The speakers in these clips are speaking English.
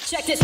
Check this.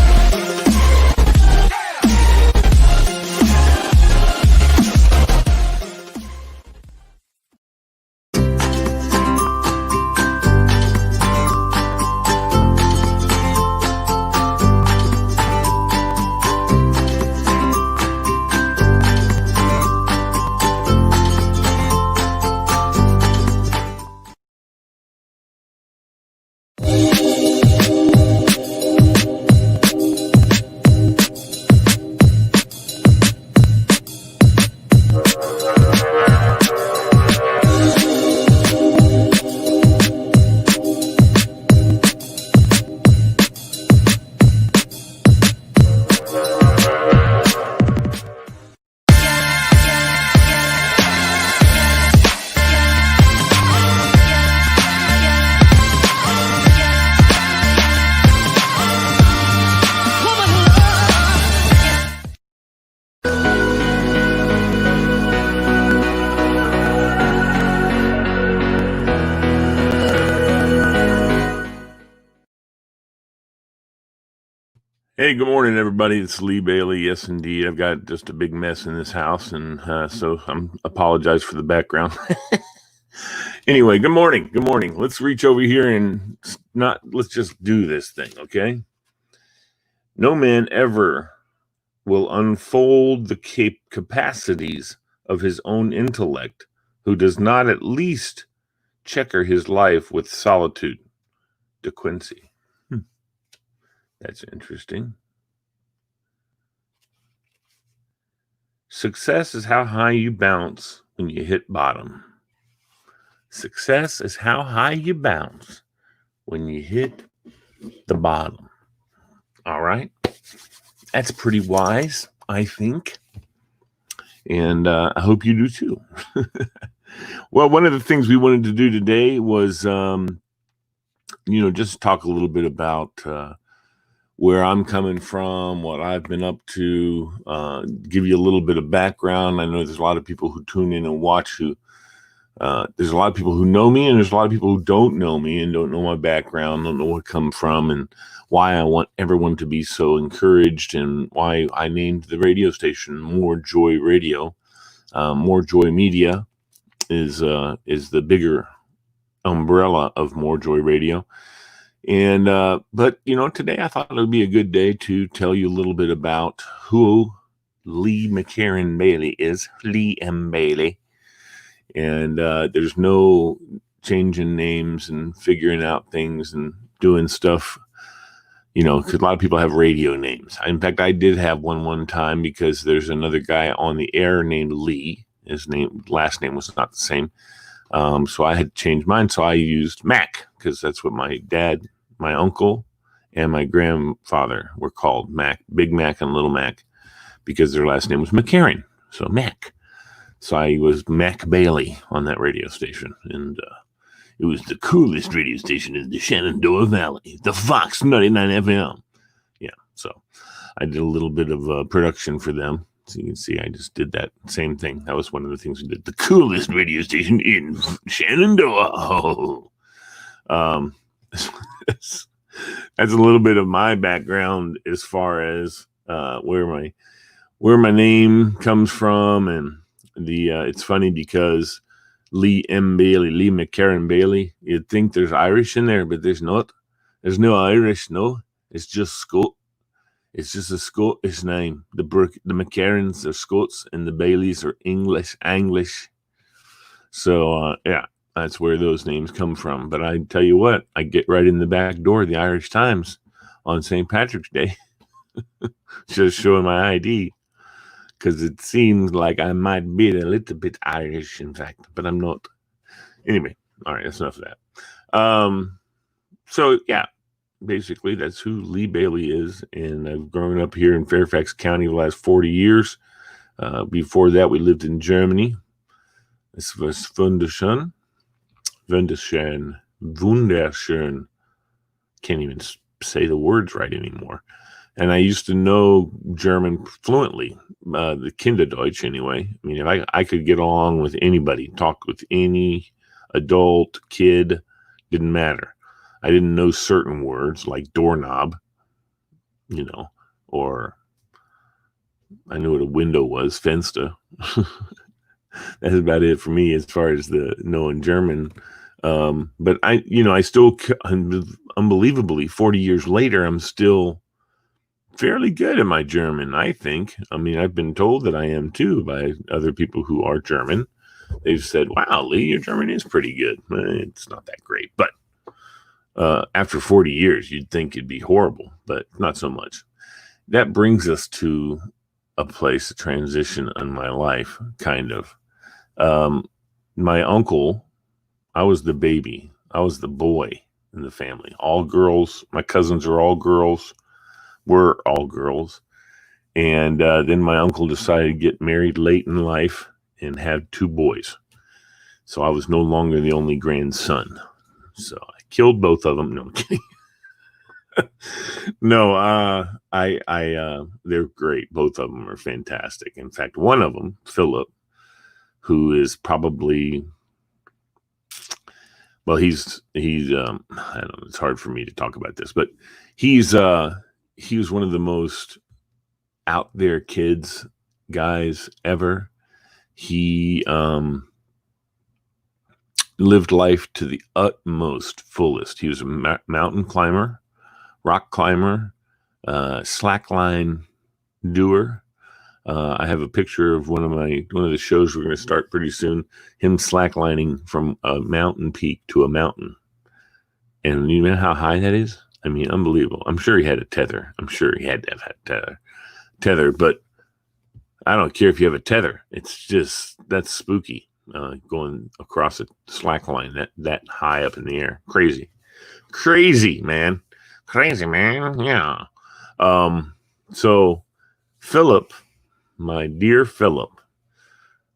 Hey, good morning, everybody. It's Lee Bailey. Yes, indeed. I've got just a big mess in this house, and so I'm apologize for the background. Anyway, good morning. Good morning. Let's reach over here and let's just do this thing, okay? No man ever will unfold the capacities of his own intellect who does not at least checker his life with solitude. De Quincey. That's interesting. Success is how high you bounce when you hit bottom. Success is how high you bounce when you hit the bottom. All right. That's pretty wise, I think. And I hope you do too. Well, one of the things we wanted to do today was, just talk a little bit about where I'm coming from, what I've been up to, give you a little bit of background. I know there's a lot of people who tune in and watch there's a lot of people who know me, and there's a lot of people who don't know me and don't know my background, don't know where I come from, and why I want everyone to be so encouraged, and why I named the radio station More Joy Radio. More Joy Media is the bigger umbrella of More Joy Radio. And, but today I thought it would be a good day to tell you a little bit about who Lee McCarran Bailey is, Lee M. Bailey. And, there's no change in names and figuring out things and doing stuff, because a lot of people have radio names. In fact, I did have one time because there's another guy on the air named Lee. His last name was not the same. So I had to change mine. So I used Mac because that's what my dad, my uncle, and my grandfather were called, Mac, Big Mac and Little Mac, because their last name was McCarran. So Mac. So I was Mac Bailey on that radio station. And it was the coolest radio station in the Shenandoah Valley, the Fox 99 FM. Yeah. So I did a little bit of production for them. So you can see I just did that same thing. That was one of the things we did. The coolest radio station in Shenandoah. That's a little bit of my background as far as where my name comes from, and it's funny because Lee M. Bailey, Lee McCarran Bailey, you'd think there's Irish in there, but there's not. There's no Irish, no. It's just Scot. It's just a Scottish name. The McCarrans are Scots, and the Baileys are English. So, yeah, that's where those names come from. But I tell you what, I get right in the back door of the Irish Times on St. Patrick's Day, just showing my ID, because it seems like I might be a little bit Irish, in fact, but I'm not. Anyway, all right, that's enough of that. So, yeah. Basically, that's who Lee Bailey is, and I've grown up here in Fairfax County the last 40 years. Before that, we lived in Germany. Es war wunderschön. Wunderschön. Can't even say the words right anymore. And I used to know German fluently, the Kinderdeutsch anyway. I mean, if I could get along with anybody, talk with any adult, kid, didn't matter. I didn't know certain words like doorknob. or I knew what a window was, Fenster. That's about it for me as far as the knowing German. But I still, unbelievably, 40 years later, I'm still fairly good at my German, I think. I mean, I've been told that I am too by other people who are German. They've said, wow, Lee, your German is pretty good. It's not that great. But after 40 years, you'd think it'd be horrible, but not so much. That brings us to a place, a transition in my life, kind of. My uncle, I was the baby. I was the boy in the family. All girls. My cousins are all girls. We're all girls. And then my uncle decided to get married late in life and have 2 boys. So I was no longer the only grandson. So I killed both of them. No, I'm kidding. No, they're great. Both of them are fantastic. In fact, one of them, Philip, who is probably, well, he's I don't know, it's hard for me to talk about this, but he was one of the most out there guys ever. He lived life to the utmost fullest. He was a mountain climber, rock climber, slackline doer. I have a picture of one of the shows we're going to start pretty soon. Him slacklining from a mountain peak to a mountain, and you know how high that is. I mean, unbelievable. I'm sure he had a tether. I'm sure he had to have had a tether, but I don't care if you have a tether. It's just that's spooky. Going across a slack line that high up in the air. Crazy, man. Yeah. So Philip, my dear Philip,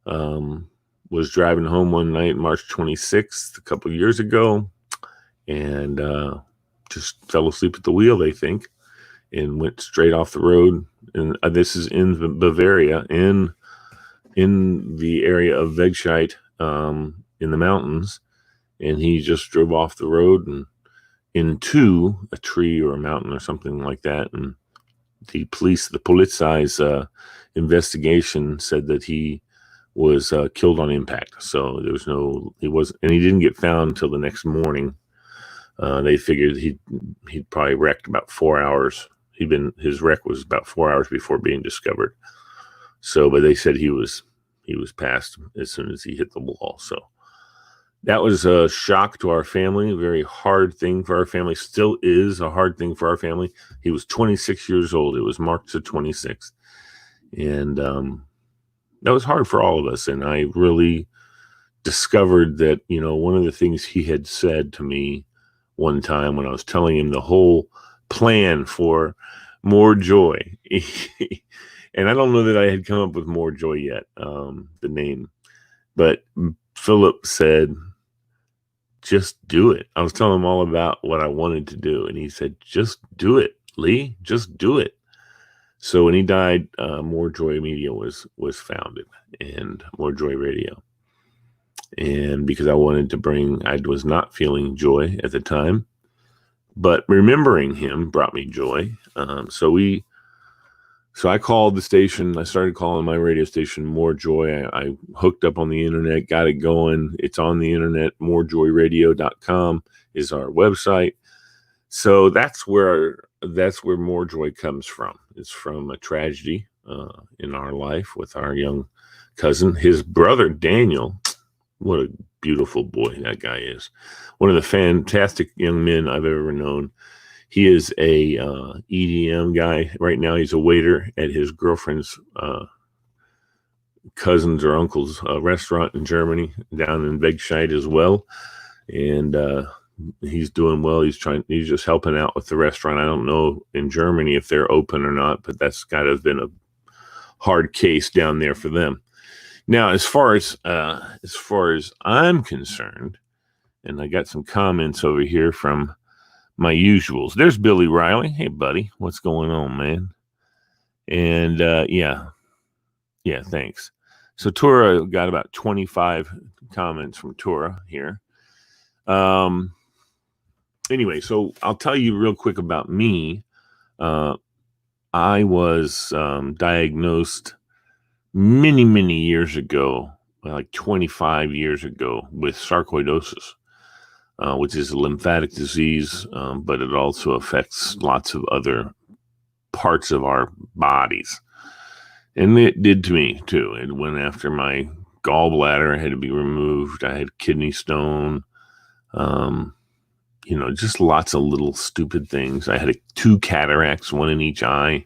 was driving home one night, March 26th, a couple of years ago, and just fell asleep at the wheel, they think, and went straight off the road. And this is in Bavaria, in the area of Wegscheid, in the mountains, and he just drove off the road and into a tree or a mountain or something like that. And the Polizei's investigation said that he was killed on impact. So there was and he didn't get found until the next morning. They figured he'd probably wrecked about 4 hours. His wreck was about 4 hours before being discovered. So, but they said he was passed as soon as he hit the wall. So that was a shock to our family, a very hard thing for our family. Still is a hard thing for our family. He was 26 years old. It was March the 26th. And that was hard for all of us. And I really discovered that, one of the things he had said to me one time when I was telling him the whole plan for More Joy. And I don't know that I had come up with More Joy yet, the name. But Philip said, just do it. I was telling him all about what I wanted to do. And he said, just do it, Lee. Just do it. So when he died, More Joy Media was founded, and More Joy Radio. And because I was not feeling joy at the time, but remembering him brought me joy. So I called the station. I started calling my radio station More Joy. I hooked up on the internet, got it going. It's on the internet. morejoyradio.com is our website. So that's where More Joy comes from. It's from a tragedy in our life with our young cousin. His brother, Daniel, what a beautiful boy that guy is. One of the fantastic young men I've ever known. He is a EDM guy. Right now he's a waiter at his girlfriend's cousin's or uncle's restaurant in Germany, down in Wegscheid as well. And he's doing well. He's just helping out with the restaurant. I don't know in Germany if they're open or not, but that's kind of been a hard case down there for them. Now, as far as I'm concerned, and I got some comments over here from my usuals. There's Billy Riley. Hey, buddy, what's going on, man? And yeah, thanks. So Tora got about 25 comments from Tora here. Anyway, so I'll tell you real quick about me. I was diagnosed many, many years ago, like 25 years ago, with sarcoidosis, which is a lymphatic disease, but it also affects lots of other parts of our bodies. And it did to me, too. It went after my gallbladder had to be removed. I had kidney stone, just lots of little stupid things. I had 2 cataracts, one in each eye.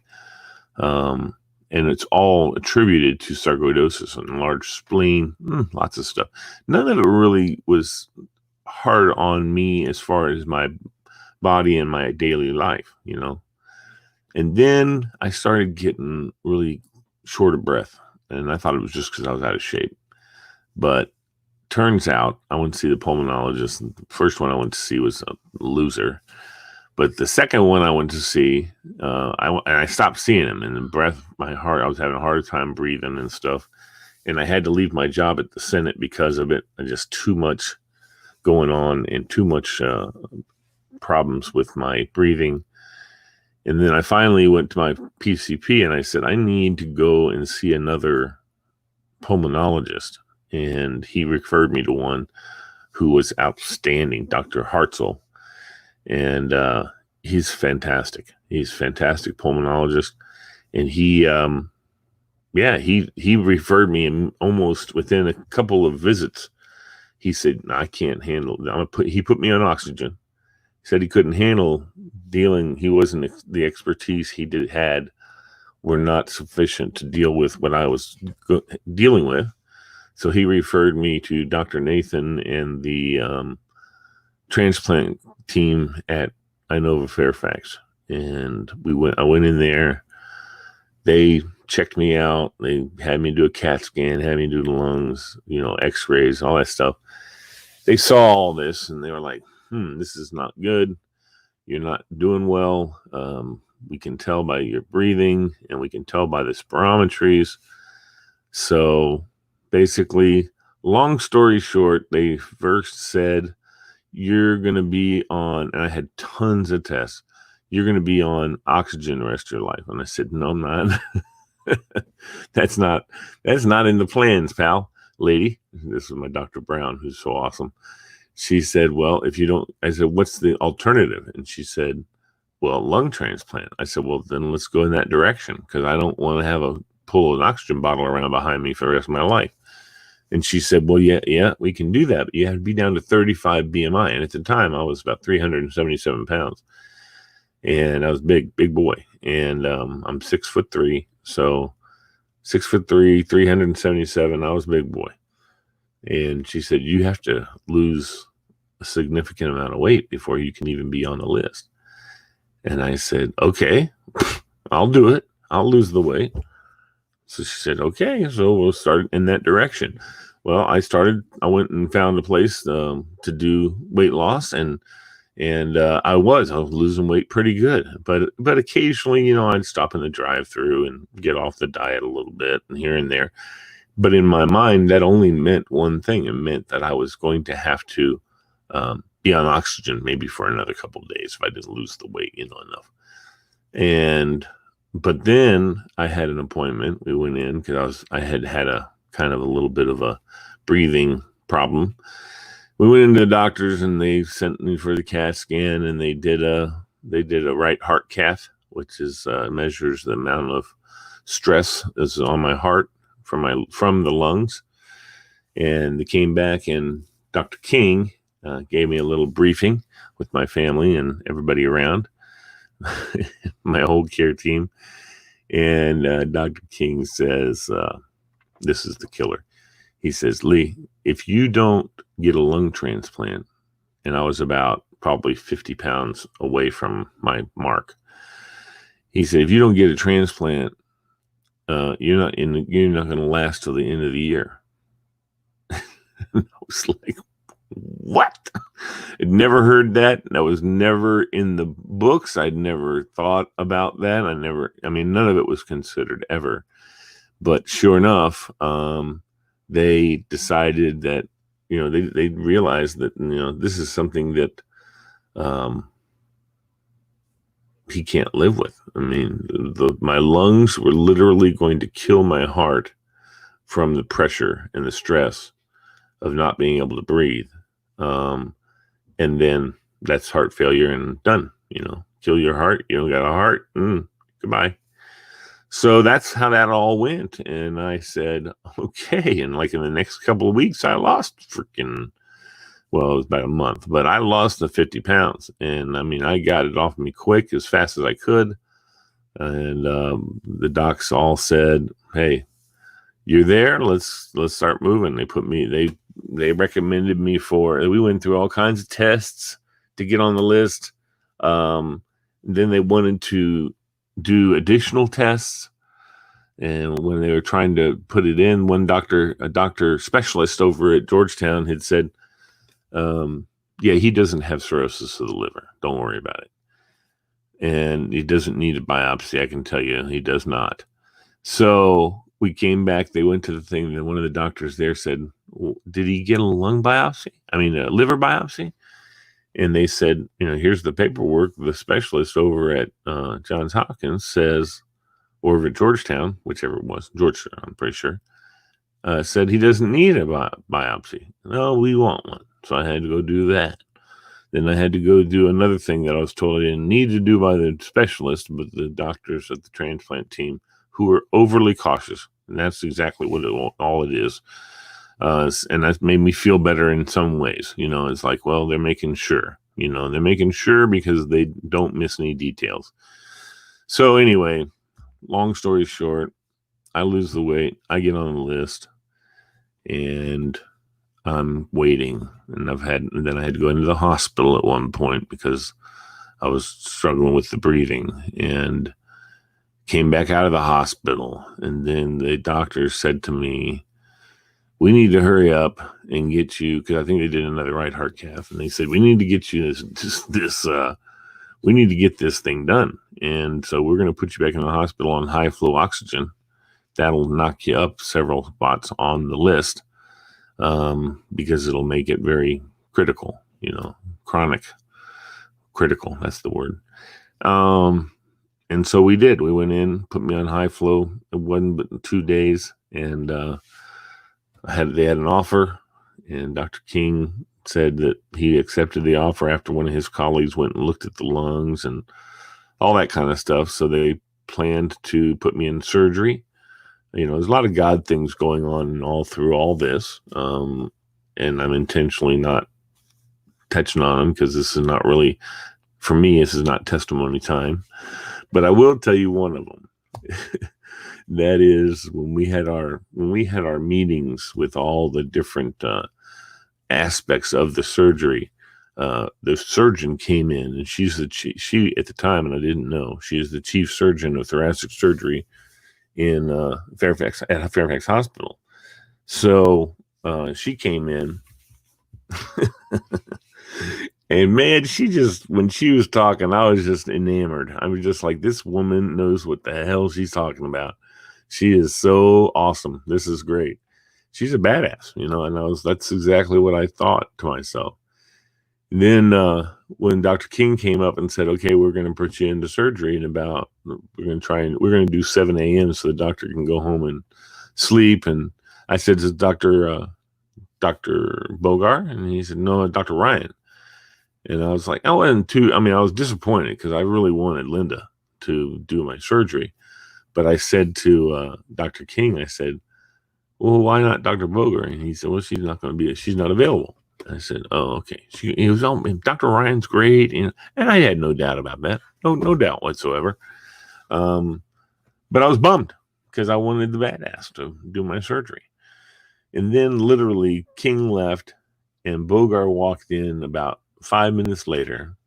And it's all attributed to sarcoidosis, and enlarged spleen, lots of stuff. None of it really was hard on me as far as my body and my daily life, And then I started getting really short of breath, and I thought it was just because I was out of shape. But turns out I went to see the pulmonologist. And the first one I went to see was a loser. But the second one I went to see, I stopped seeing him, and I was having a hard time breathing and stuff. And I had to leave my job at the Senate because of it. Just too much going on and too much problems with my breathing. And then I finally went to my PCP and I said, I need to go and see another pulmonologist. And he referred me to one who was outstanding, Dr. Hartzell. And he's fantastic. He's a fantastic pulmonologist. And he referred me, and almost within a couple of visits, he said, I can't handle it. He put me on oxygen. He said he couldn't handle dealing. He wasn't, the expertise he had were not sufficient to deal with what I was dealing with. So he referred me to Dr. Nathan and the transplant team at Inova Fairfax. And I went in there. They checked me out. They had me do a CAT scan, had me do the lungs, x-rays, all that stuff. They saw all this and they were like, this is not good. You're not doing well. We can tell by your breathing, and we can tell by the spirometries. So basically, long story short, they first said, you're going to be on, and I had tons of tests, you're going to be on oxygen the rest of your life. And I said, no, I'm not. That's not in the plans, pal, lady. This is my Dr. Brown, who's so awesome. She said, well, if you don't, I said, what's the alternative? And she said, well, lung transplant. I said, well, then let's go in that direction, because I don't want to pull an oxygen bottle around behind me for the rest of my life. And she said, well, yeah, we can do that, but you have to be down to 35 BMI. And at the time, I was about 377 pounds. And I was big boy. And I'm 6'3". So 6'3", 377, I was a big boy. And she said, you have to lose a significant amount of weight before you can even be on the list. And I said, okay, I'll do it. I'll lose the weight. So she said, okay, so we'll start in that direction. Well, I went and found a place to do weight loss, and I was losing weight pretty good. But occasionally, I'd stop in the drive-thru and get off the diet a little bit and here and there. But in my mind, that only meant one thing. It meant that I was going to have to be on oxygen maybe for another couple of days if I didn't lose the weight, enough. But then I had an appointment. We went in because I had a kind of a little bit of a breathing problem. We went into the doctors and they sent me for the CAT scan, and they did a right heart cath, which is measures the amount of stress that's on my heart from the lungs. And they came back, and Dr. King gave me a little briefing with my family and everybody around. My whole care team. And Dr. King says, this is the killer. He says, Lee, if you don't get a lung transplant, and I was about probably 50 pounds away from my mark. He said, if you don't get a transplant, you're not going to last till the end of the year. I was like, what? I'd never heard that. That was never in the books. I'd never thought about that. None of it was considered ever. But sure enough, they decided that, they realized that, this is something that he can't live with. I mean, my lungs were literally going to kill my heart from the pressure and the stress of not being able to breathe. And then that's heart failure and done, kill your heart. You don't got a heart. Goodbye. So that's how that all went. And I said, okay. And like in the next couple of weeks, I lost it was about a month, but I lost the 50 pounds. And I mean, I got it off me quick, as fast as I could. And the docs all said, hey, you're there. Let's start moving. They recommended me we went through all kinds of tests to get on the list. Then they wanted to do additional tests. And when they were trying to put it in, a doctor specialist over at Georgetown had said, yeah, he doesn't have cirrhosis of the liver. Don't worry about it. And he doesn't need a biopsy. I can tell you he does not. So we came back. They went to the thing, and one of the doctors there said, well, did he get a liver biopsy? And they said, here's the paperwork. The specialist over at Johns Hopkins says, or over at Georgetown, whichever it was, Georgetown, I'm pretty sure, said he doesn't need a biopsy. No, we want one. So I had to go do that. Then I had to go do another thing that I was told I didn't need to do by the specialist, but the doctors at the transplant team who were overly cautious. And that's exactly what all it is. And that made me feel better in some ways. It's like, well, they're making sure. They're making sure because they don't miss any details. So anyway, long story short, I lose the weight. I get on the list, and I'm waiting. And then I had to go into the hospital at one point because I was struggling with the breathing, and came back out of the hospital. And then the doctor said to me, we need to hurry up and get you, because I think they did another right heart cath. And they said, we need to get you we need to get this thing done. And so we're going to put you back in the hospital on high flow oxygen. That'll knock you up several spots on the list, because it'll make it very critical, chronic critical. That's the word. And so we did. We went in, put me on high flow. It wasn't but 2 days, and they had an offer, and Dr. King said that he accepted the offer after one of his colleagues went and looked at the lungs and all that kind of stuff. So they planned to put me in surgery. There's a lot of God things going on all through all this. And I'm intentionally not touching on them because this is not really, for me, this is not testimony time. But I will tell you one of them. That is when we had our meetings with all the different aspects of the surgery. The surgeon came in, and she at the time, and I didn't know, she is the chief surgeon of thoracic surgery in Fairfax Hospital. So she came in, and man, when she was talking, I was just enamored. I was just like, this woman knows what the hell she's talking about. She is so awesome. This is great. She's a badass, and that's exactly what I thought to myself. And then when Dr. King came up and said, okay, we're going to put you into surgery we're going to do 7 a.m. so the doctor can go home and sleep. And I said to Dr. Bogar, and he said, no, Dr. Ryan. And I was like, I was disappointed because I really wanted Linda to do my surgery. But I said to Dr. King, I said, well, why not Dr. Boger? And he said, well, she's not available. And I said, oh, okay. He was, Dr. Ryan's great. And I had no doubt about that. No doubt whatsoever. But I was bummed because I wanted the badass to do my surgery. And then literally King left and Bogar walked in about 5 minutes later.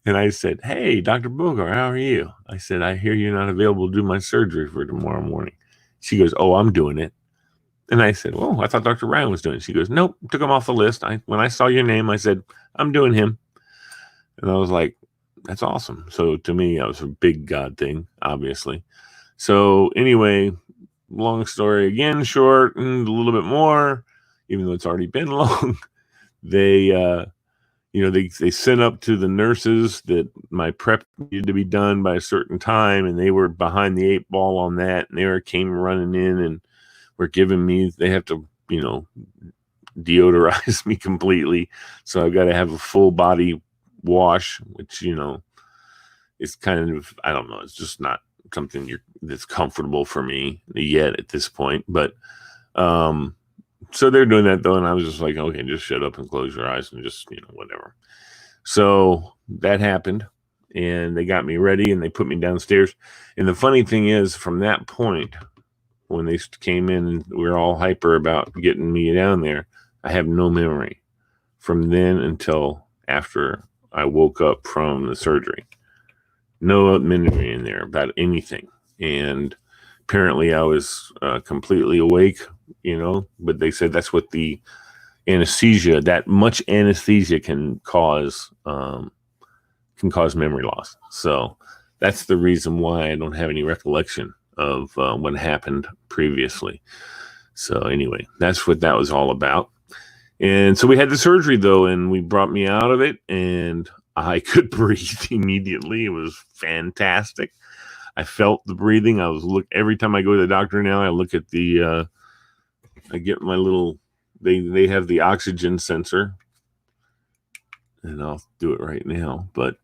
And I said, hey, Dr. Bogar, how are you? I said, I hear you're not available to do my surgery for tomorrow morning. She goes, oh, I'm doing it. And I said, well, I thought Dr. Ryan was doing it. She goes, nope, took him off the list. When I saw your name, I said, I'm doing him. And I was like, that's awesome. So to me, that was a big God thing, obviously. So anyway, long story again, short and a little bit more, even though it's already been long. They, they sent up to the nurses that my prep needed to be done by a certain time, and they were behind the 8 ball on that, and they came running in and were giving me, they have to, deodorize me completely. So I've got to have a full body wash, which, is kind of, I don't know, it's just not something that's comfortable for me yet at this point. But so they're doing that though, and I was just like, okay, just shut up and close your eyes and just, whatever. So that happened, and they got me ready, and they put me downstairs. And the funny thing is, from that point, when they came in and we were all hyper about getting me down there, I have no memory from then until after I woke up from the surgery. No memory in there about anything. And apparently I was completely awake, but they said that's what the anesthesia, that much anesthesia can cause memory loss. So that's the reason why I don't have any recollection of what happened previously. So anyway, that's what that was all about. And so we had the surgery though, and we brought me out of it, and I could breathe immediately. It was fantastic. I felt the breathing. Every time I go to the doctor now, I look at I get my little, they have the oxygen sensor, and I'll do it right now, but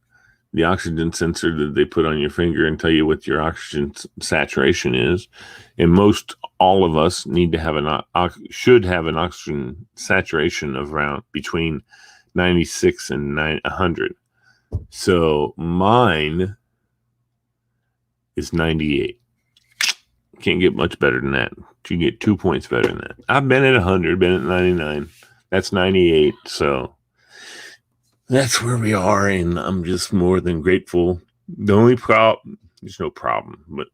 the oxygen sensor that they put on your finger and tell you what your oxygen saturation is. And all of us need to have should have an oxygen saturation of around between 96 and 100. So mine is 98. Can't get much better than that. You get 2 points better than that. I've been at 100, been at 99. That's 98. So that's where we are, and I'm just more than grateful. The only problem, there's no problem, but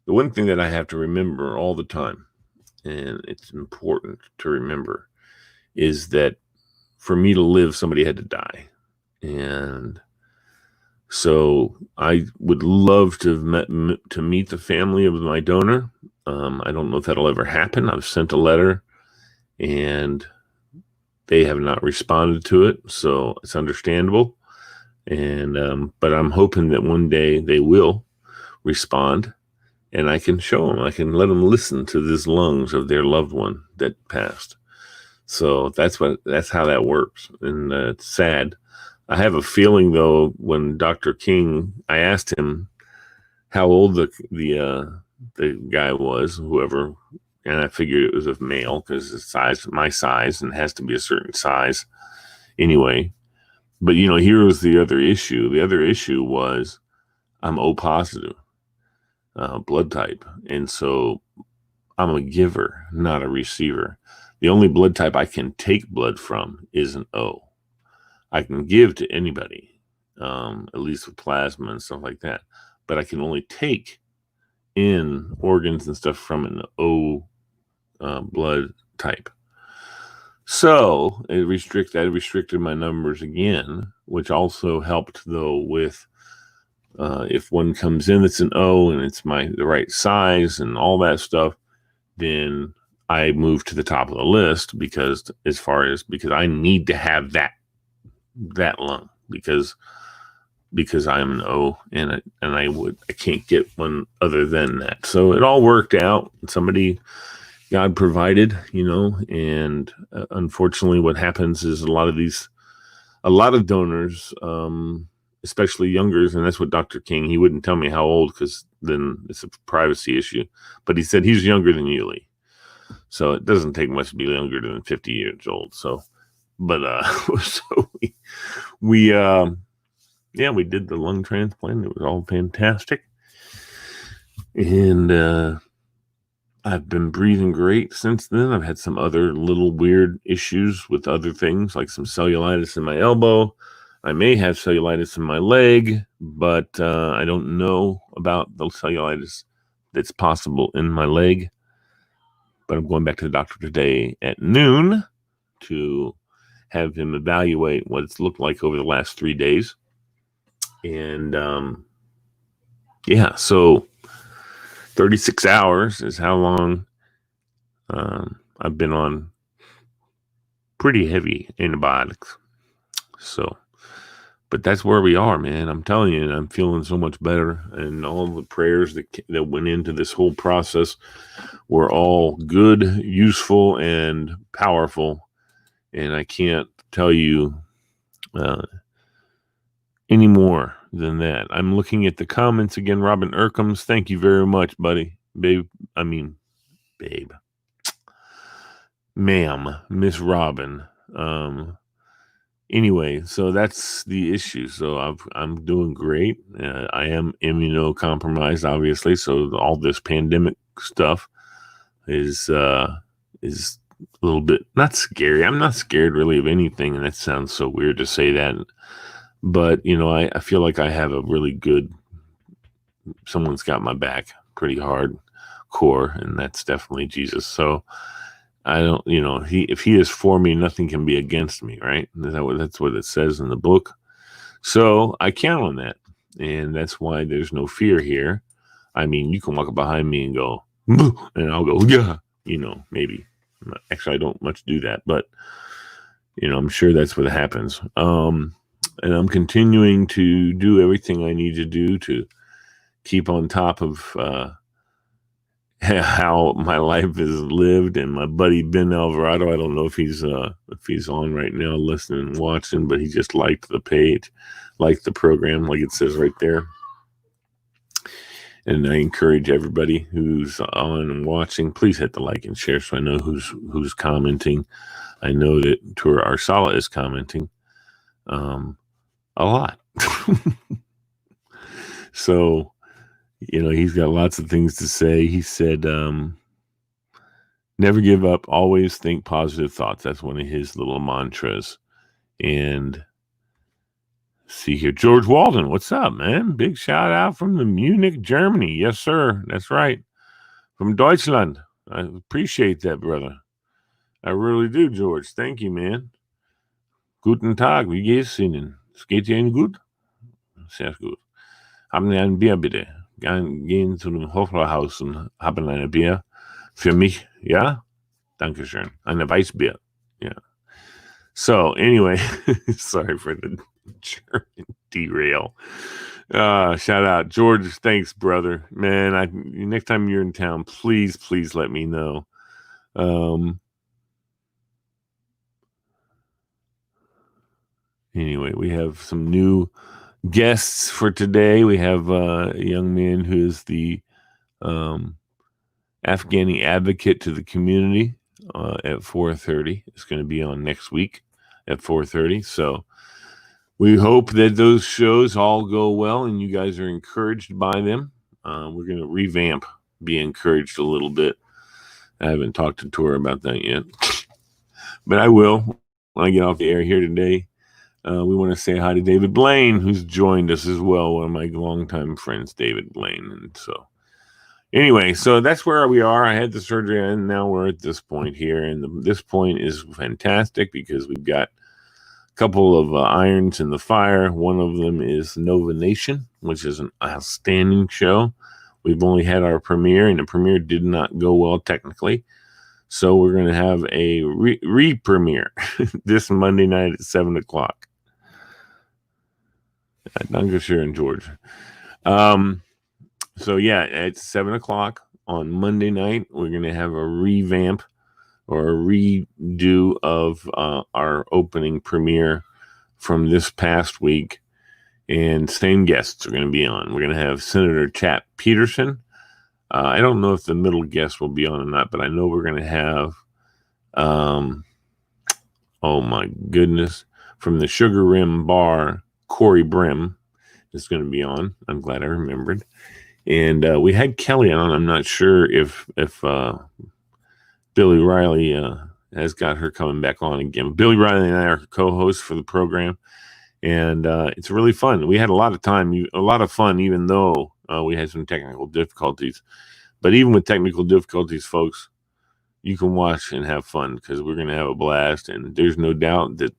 the one thing that I have to remember all the time, and it's important to remember, is that for me to live, somebody had to die. And so I would love to meet the family of my donor. I don't know if that'll ever happen. I've sent a letter, and they have not responded to it, so it's understandable. And but I'm hoping that one day they will respond, and I can show them. I can let them listen to these lungs of their loved one that passed. So that's how that works, and it's sad. I have a feeling though, when Dr. King, I asked him how old the guy was, whoever. And I figured it was a male because it's my size, and has to be a certain size anyway. But, here was the other issue. The other issue was I'm O positive blood type. And so I'm a giver, not a receiver. The only blood type I can take blood from is an O. I can give to anybody, at least with plasma and stuff like that. But I can only take in organs and stuff from an O blood type. So it restricted my numbers again, which also helped though with if one comes in that's an O and it's the right size and all that stuff, then I move to the top of the list because I need to have that lung because I'm an O, and I can't get one other than that. So it all worked out. God provided, and unfortunately what happens is a lot of donors, especially youngers, and that's what Dr. King, he wouldn't tell me how old because then it's a privacy issue, but he said he's younger than Yuli. So it doesn't take much to be younger than 50 years old. So, but, so we did the lung transplant. It was all fantastic. And, I've been breathing great since then. I've had some other little weird issues with other things, like some cellulitis in my elbow. I may have cellulitis in my leg, but I don't know about the cellulitis that's possible in my leg. But I'm going back to the doctor today at noon to have him evaluate what it's looked like over the last 3 days. And so 36 hours is how long I've been on pretty heavy antibiotics. So, but that's where we are, man. I'm telling you, and I'm feeling so much better. And all the prayers that went into this whole process were all good, useful, and powerful. And I can't tell you any more than that. I'm looking at the comments again. Robin Urkums, thank you very much, buddy. Babe. Ma'am, Miss Robin. Anyway, so that's the issue. So I'm doing great. I am immunocompromised, obviously. So all this pandemic stuff is a little bit not scary. I'm not scared really of anything, and that sounds so weird to say that. But I feel like I have a really good. Someone's got my back pretty hard core, and that's definitely Jesus. So I don't, if he is for me, nothing can be against me, right? That's what it says in the book. So I count on that. And that's why there's no fear here. I mean, you can walk up behind me and go, and I'll go, yeah, maybe. Actually, I don't much do that, but, I'm sure that's what happens. And I'm continuing to do everything I need to do to keep on top of, how my life is lived. And my buddy Ben Alvarado, I don't know if he's on right now listening and watching, but he just liked the page, liked the program, like it says right there. And I encourage everybody who's on and watching, please hit the like and share so I know who's commenting. I know that Tura Arsala is commenting a lot. So he's got lots of things to say. He said, never give up, always think positive thoughts. That's one of his little mantras. And see here, George Walden, what's up, man? Big shout out from the Munich, Germany. Yes, sir. That's right. From Deutschland. I appreciate that, brother. I really do, George. Thank you, man. Guten Tag, wie geht's Ihnen? Es geht Ihnen gut? Sehr gut. Haben Sie ein Bier, bitte? Gehen zu dem Hoflerhaus und haben ein Bier für mich, ja? Dankeschön. Eine Weißbier, yeah. So anyway, sorry for the German derail. Shout out, George. Thanks, brother. Man, next time you're in town, please let me know. Anyway, we have some new guests for today. We have a young man who is the Afghani advocate to the community at 4:30. It's going to be on next week at 4:30. So we hope that those shows all go well and you guys are encouraged by them. We're going to revamp, be encouraged a little bit. I haven't talked to Tora about that yet, but I will when I get off the air here today. We want to say hi to David Blaine, who's joined us as well, one of my longtime friends, David Blaine. And so anyway, so that's where we are. I had the surgery and now we're at this point here. And this point is fantastic because we've got a couple of irons in the fire. One of them is Nova Nation, which is an outstanding show. We've only had our premiere, and the premiere did not go well technically. So we're going to have a re-premiere this Monday night at 7 o'clock. Dankeschön, George. So yeah, at 7 o'clock on Monday night, we're going to have a revamp or a redo of our opening premiere from this past week. And same guests are going to be on. We're going to have Senator Chap Peterson. I don't know if the middle guest will be on or not, but I know we're going to have, oh my goodness, from the Sugar Rim Bar, Corey Brim is going to be on. I'm glad I remembered. And we had Kelly on. I'm not sure if Billy Riley has got her coming back on again. Billy Riley and I are co-hosts for the program. And it's really fun. We had a lot of fun, even though we had some technical difficulties. But even with technical difficulties, folks, you can watch and have fun because we're going to have a blast. And there's no doubt that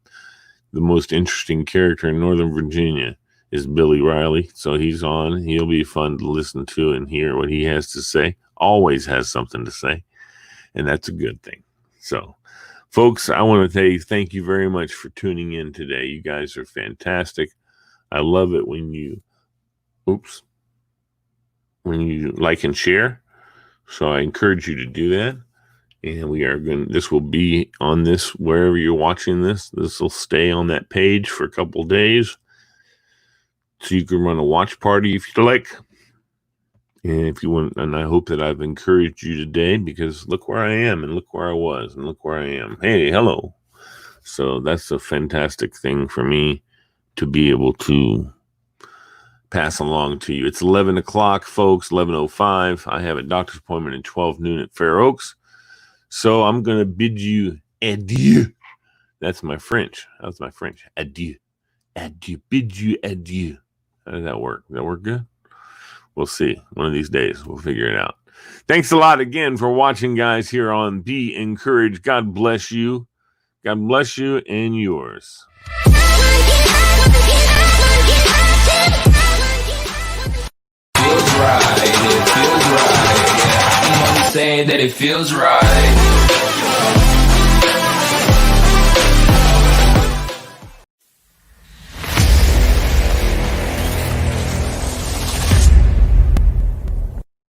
the most interesting character in Northern Virginia is Billy Riley. So he's on. He'll be fun to listen to and hear what he has to say. Always has something to say. And that's a good thing. So Folks, I want to say thank you very much for tuning in today. You guys are fantastic. I love it when you like and share. So I encourage you to do that. And this will be on this, wherever you're watching this. This will stay on that page for a couple days. So you can run a watch party if you like. And if you want, and I hope that I've encouraged you today, because look where I am and look where I was and look where I am. Hey, hello. So that's a fantastic thing for me to be able to pass along to you. It's 11 o'clock, folks, 11:05. I have a doctor's appointment at 12 noon at Fair Oaks. So I'm going to bid you adieu. That's my French. That's my French. Adieu. Adieu. Bid you adieu. How does that work? Does that work good? We'll see. One of these days, we'll figure it out. Thanks a lot again for watching, guys, here on Be Encouraged. God bless you. God bless you and yours. Feels right. It feels right. Yeah, I'm saying that it feels right.